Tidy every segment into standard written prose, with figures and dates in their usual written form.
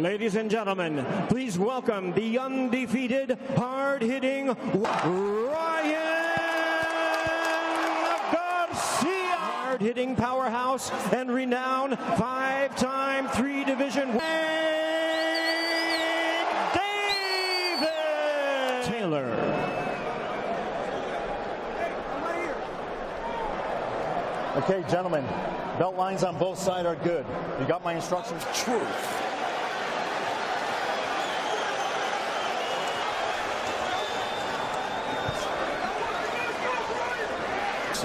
Ladies and gentlemen, please welcome the undefeated, hard-hitting Ryan Garcia. Hard-hitting powerhouse and renowned five-time three-division David Taylor. Okay, gentlemen, belt lines on both sides are good. You got my instructions? True.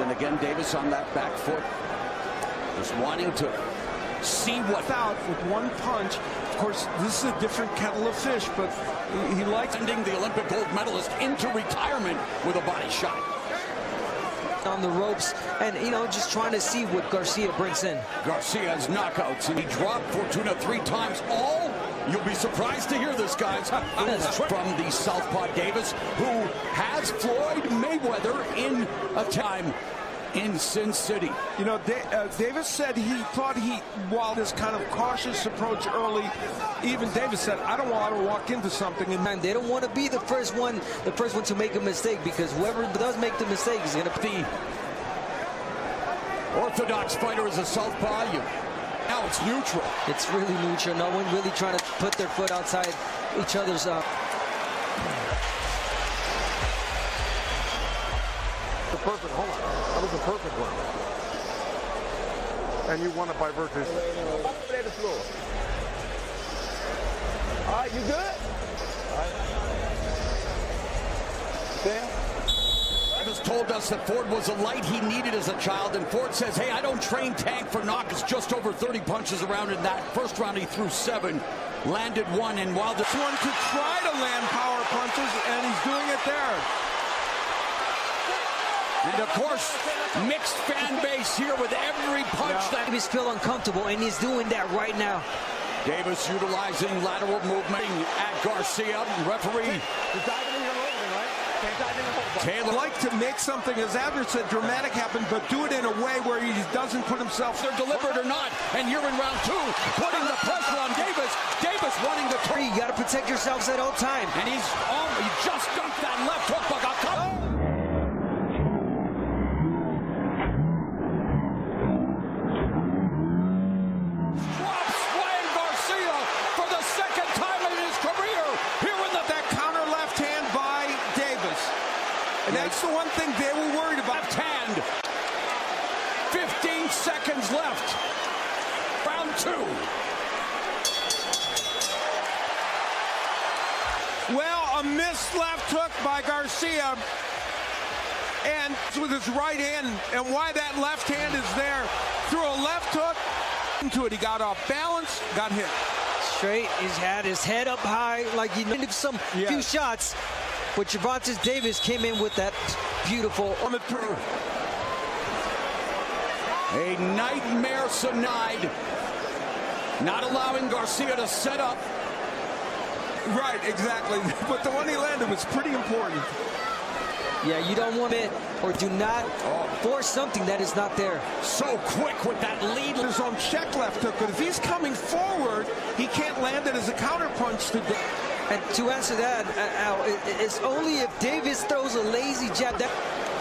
And again, Davis on that back foot, just wanting to see what out with one punch. Of course, this is a different kettle of fish, but he likes sending the Olympic gold medalist into retirement with a body shot. On the ropes, and just trying to see what Garcia brings in. Garcia's knockouts, and he dropped Fortuna 3 times. All you'll be surprised to hear this, guys. From the Southpaw Davis, who has Floyd Mayweather in a time in Sin City. Davis said he thought while this kind of cautious approach early, even Davis said, I don't want to walk into something. And they don't want to be the first one to make a mistake, because whoever does make the mistake is going to be. Orthodox fighter is a southpaw. Now it's neutral. It's really neutral. No one really trying to put their foot outside each other's The perfect, hold on. That was the perfect one. And you won it by virtue. All right, you good? All right. Sam? Davis told us that Ford was a light he needed as a child, and Ford says, hey, I don't train Tank for knockouts. Just over 30 punches around in that first round. He threw 7, landed 1, and while this one could try to land power punches, and he's doing it there. And of course, mixed fan base here with every punch that he's feel uncomfortable, and he's doing that right now. Davis utilizing lateral movement at Garcia. Referee Taylor like to make something, as Abner said, dramatic happen, but do it in a way where he doesn't put himself. They're deliberate or not, and here in round 2, putting the pressure on Davis. Davis wanting the turn. You got to protect yourselves at all time. And he just got that left hook, but got caught. And that's the one thing they were worried about. Left hand. 15 seconds left. Round 2. Well, a missed left hook by Garcia. And with his right hand, and why that left hand is there. Threw a left hook into it. He got off balance, got hit. Straight, he's had his head up high, like he needed few shots. But Gervonta Davis came in with that beautiful. A nightmare denied. Not allowing Garcia to set up. Right, exactly. But the one he landed was pretty important. Yeah, you don't want it, or do not force something that is not there. So quick with that lead. His own check left hook, but if he's coming forward, he can't land it as a counterpunch to. And to answer that, Al, it's only if Davis throws a lazy jab.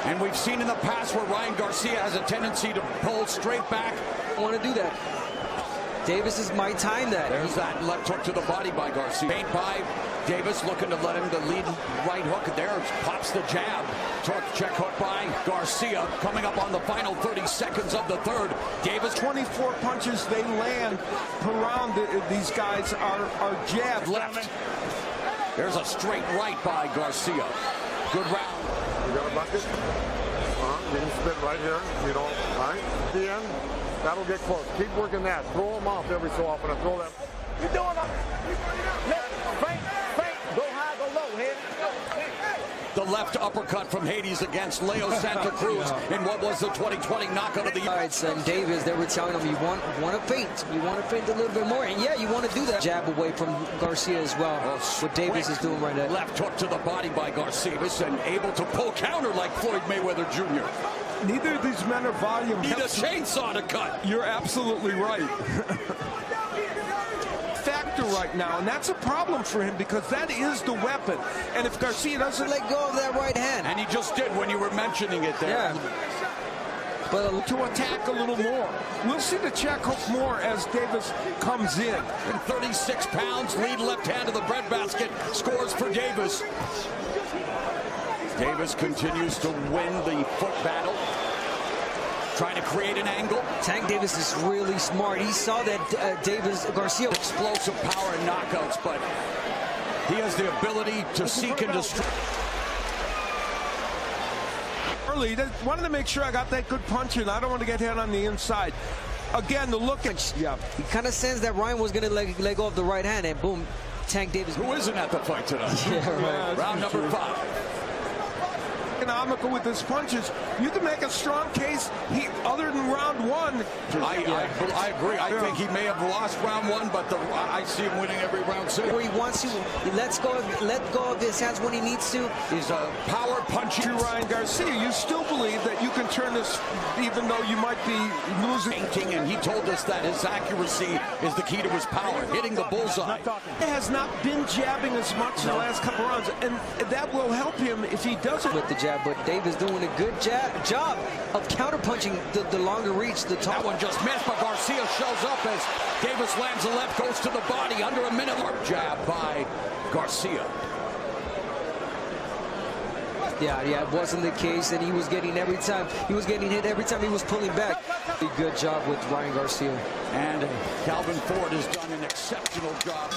And we've seen in the past where Ryan Garcia has a tendency to pull straight back. I want to do that. Davis is my time that. There's that left hook to the body by Garcia. Paint by Davis, looking to let him the lead right hook. There pops the jab. Check hook by Garcia. Coming up on the final 30 seconds of the third. Davis. 24 punches they land per round. These guys are jabbed. Left. There's a straight right by Garcia. Good round. You got a bucket? You can spit right here. You don't. All right. At the end, that'll get close. Keep working that. Throw them off every so often. And throw that. You doing it? Feint. Go high, go low, head. The left uppercut from Hades against Leo Santa Cruz in what was the 2020 knockout of the year. All right, son, Davis, they were telling him you want to feint. You want to feint a little bit more. And yeah, you want to do that. Jab away from Garcia as well. What Davis is doing right now. Left hook to the body by Garcia and able to pull counter like Floyd Mayweather Jr. Neither of these men are volume. Need a chainsaw to cut. You're absolutely right. Factor right now, and that's a problem for him because that is the weapon. And if Garcia doesn't let go of that right hand, and he just did when you were mentioning it there. Yeah. But to attack a little more. We'll see the check hook more as Davis comes in. 36 pounds, lead left hand of the breadbasket, scores for Davis. Davis continues to win the foot battle, trying to create an angle. Tank Davis is really smart. He saw that Garcia. Explosive power and knockouts, but he has the ability to seek and destroy. Early, wanted to make sure I got that good punch in. I don't want to get hit on the inside. Again, the look at he kind of sensed that Ryan was going to let go of the right hand, and boom, Tank Davis. Who isn't at the fight tonight? Yeah, right. Round number 5. Economical with his punches. You can make a strong case. Other than round 1. I agree. I think he may have lost round 1, but I see him winning every round 6. Where he wants to, he let go of his hands when he needs to. He's a power puncher. To Ryan Garcia, you still believe that you can turn this, even though you might be losing. And he told us that his accuracy is the key to his power, hitting the bullseye. He has not been jabbing as much in the last couple rounds, and that will help him if he doesn't. With the jab, but Davis doing a good job of counterpunching the longer reach. That one just missed, but Garcia shows up as Davis lands the left, goes to the body, under a minute. Jab by Garcia. Yeah, it wasn't the case, and he was getting hit every time he was pulling back. A good job with Ryan Garcia. And Calvin Ford has done an exceptional job.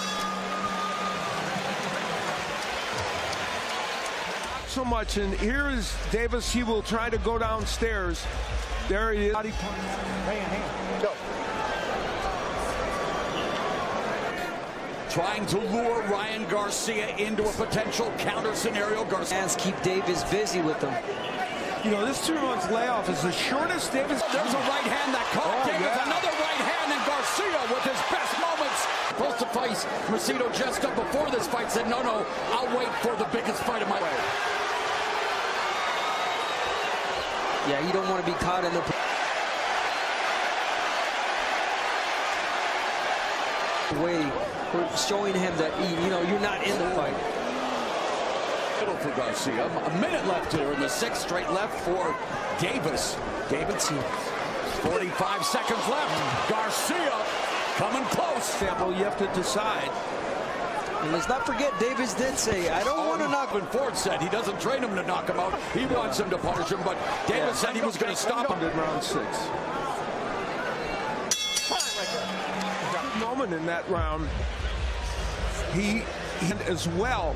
So much, and here is Davis. He will try to go downstairs. There he is. Hand. Go. Trying to lure Ryan Garcia into a potential counter scenario. Fans keep Davis busy with them. You know, this 2 rounds layoff is the shortest Davis. There's a right hand that caught Davis. Yeah. Another right hand, and Garcia with his best moments. Supposed to face Macedo Jesta before this fight said, no, I'll wait for the biggest fight of my way. Yeah, you don't want to be caught in the way, showing him that you're not in the fight. For Garcia, a minute left here in the 6th straight left for Davis. 45 seconds left. Garcia coming close. Well, you have to decide. And let's not forget, Davis did say, I don't want to knock him. Ford said he doesn't train him to knock him out. He wants him to punish him, but Davis said he was going to stop him. In round 6. Moment in that round, he as well.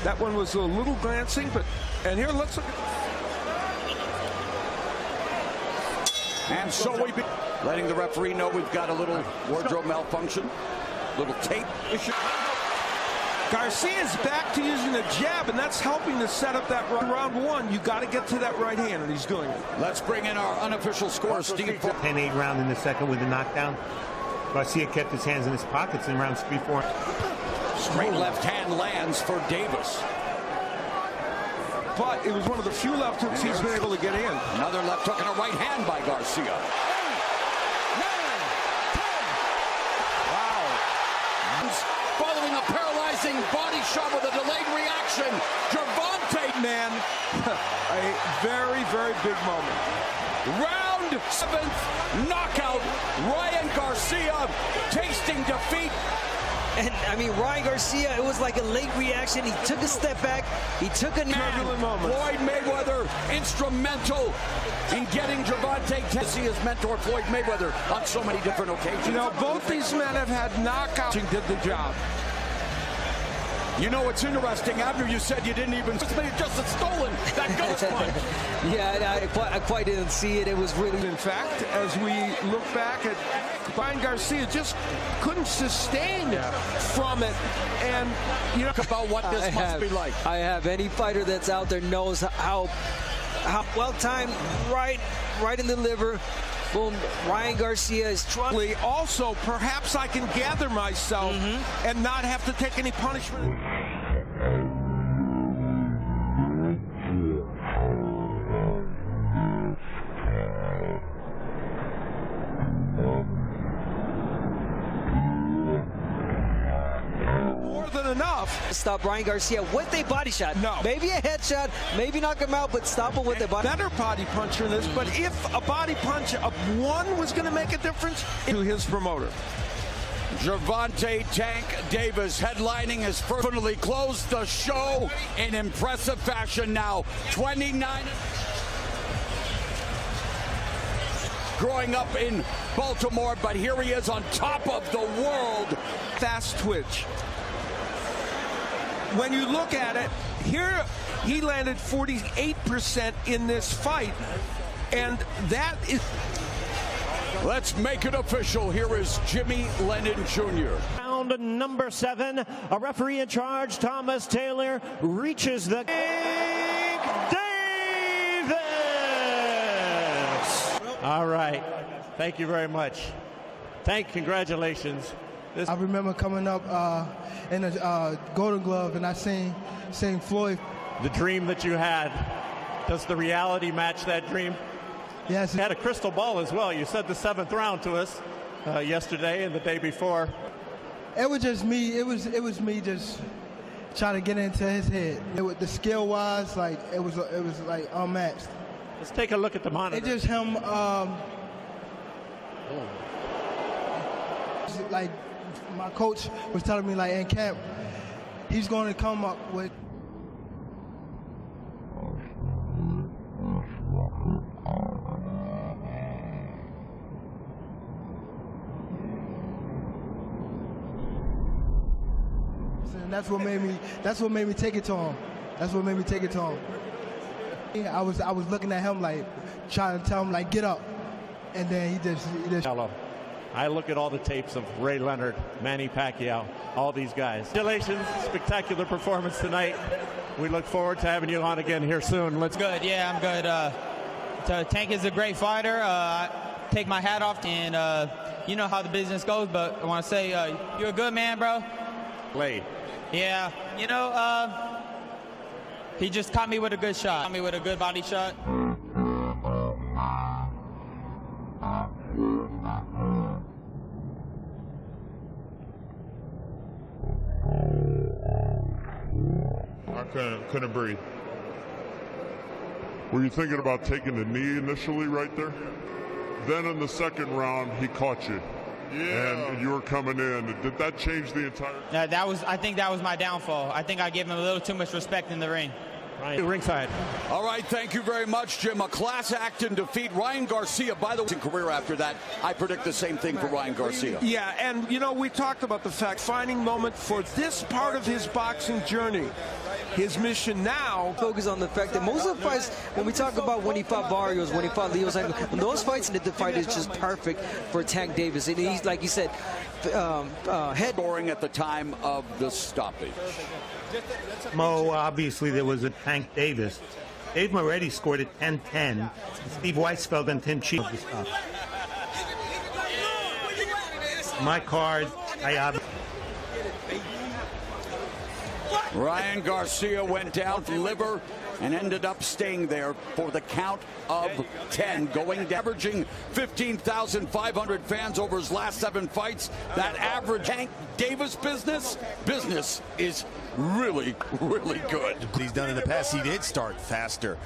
That one was a little glancing, and here, let's look at. And so letting the referee know we've got a little wardrobe malfunction, little tape issue. Garcia's back to using the jab, and that's helping to set up that round 1. You got to get to that right hand, and he's doing it. Let's bring in our unofficial score, Steve. 10-8 round in the 2nd with the knockdown. Garcia kept his hands in his pockets in rounds 3-4. Straight left hand lands for Davis. But it was one of the few left hooks he's been able to get in. Another left hook and a right hand by Garcia. Wow. Following a paralyzing body shot with a delayed reaction, Gervonta, man, a very, very big moment. Round 7th knockout. Ryan Garcia tasting defeat. And I mean, Ryan Garcia, it was like a late reaction. He took a step back. He took a turbulent moment. Floyd Mayweather instrumental in getting Gervonta to see his mentor Floyd Mayweather on so many different occasions. You know, both these men have had knockouts and did the job. You know, it's interesting. After you said you didn't even just stolen that ghost punch. Yeah, I quite didn't see it. It was really. In fact, as we look back at Ryan Garcia, just couldn't sustain from it. And you know about what this must be like. I have. Any fighter that's out there knows how well timed, right in the liver. Boom, Ryan Garcia is trying. Also, perhaps I can gather myself and not have to take any punishment. enough. Stop Ryan Garcia with a body shot. No. Maybe a headshot, maybe knock him out, but stop him with a body. Better body puncher in this, but if a body punch of one was going to make a difference, to his promoter. Gervonta Tank Davis headlining has finally closed the show in impressive fashion now. 29. Growing up in Baltimore, but here he is on top of the world. Fast twitch. When you look at it, here he landed 48% in this fight, and that is... Let's make it official. Here is Jimmy Lennon Jr. Round number 7, a referee in charge, Thomas Taylor, reaches the Tank Davis. All right. Thank you very much. Congratulations. I remember coming up in a Golden Glove, and I seen Floyd. The dream that you had, does the reality match that dream? Yes. You had a crystal ball as well. You said the 7th round to us yesterday and the day before. It was just me. It was me just trying to get into his head. The skill-wise, like it was like unmatched. Let's take a look at the monitor. It just him. Like my coach was telling me, like in camp, he's going to come up with. And that's what made me take it to him. That's what made me take it to him. I was looking at him like trying to tell him like get up, and then he just. Hello. I look at all the tapes of Ray Leonard, Manny Pacquiao, all these guys. Congratulations, spectacular performance tonight. We look forward to having you on again here soon. Let's go. Good, yeah, I'm good. Tank is a great fighter. I take my hat off, and you know how the business goes, but I want to say you're a good man, bro. Blade. Yeah, you know, he just caught me with a good shot. Caught me with a good body shot. I couldn't breathe. Were you thinking about taking the knee initially right there? Then in the second round, he caught you. Yeah. And you were coming in. Did that change the entire... I think that was my downfall. I think I gave him a little too much respect in the ring. Ryan, ringside. All right, thank you very much, Jim. A class act in defeat. Ryan Garcia, by the way, career after that, I predict the same thing for Ryan Garcia. Yeah, and you know, we talked about the fact, finding moment for this part of his boxing journey. His mission now... Focus on the fact that most of the fights, when we talk about when he fought Barrios, when he fought Leo's, when those fights, the fight is just perfect for Tank Davis. And he's, like you said, head scoring at the time of the stoppage. Mo, obviously there was a Tank Davis. Dave Moretti scored at 10-10. Steve Weisfeld and Tim Cheek. My card, Ryan Garcia went down for liver and ended up staying there for the count of 10, going down, averaging 15,500 fans over his last 7 fights. That average Tank Davis business is really, really good. He's done in the past. He did start faster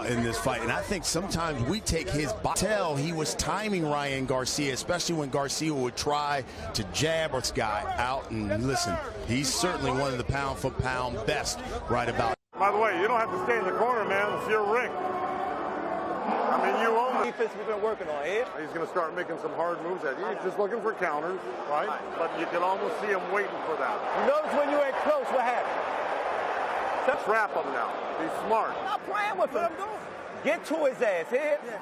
in this fight, and I think sometimes we take his tell he was timing Ryan Garcia, especially when Garcia would try to jab this guy out. And listen, he's certainly one of the pound-for-pound best right about. By the way, you don't have to stay in the corner, man. It's your ring. I mean, you own the defense we've been working on, Ed. He's going to start making some hard moves at you. He's just looking for counters, right? But you can almost see him waiting for that. You notice when you're at close, what happens? Trap him now. Be smart. I'm not playing with him. Get to his ass, Ed. Yeah.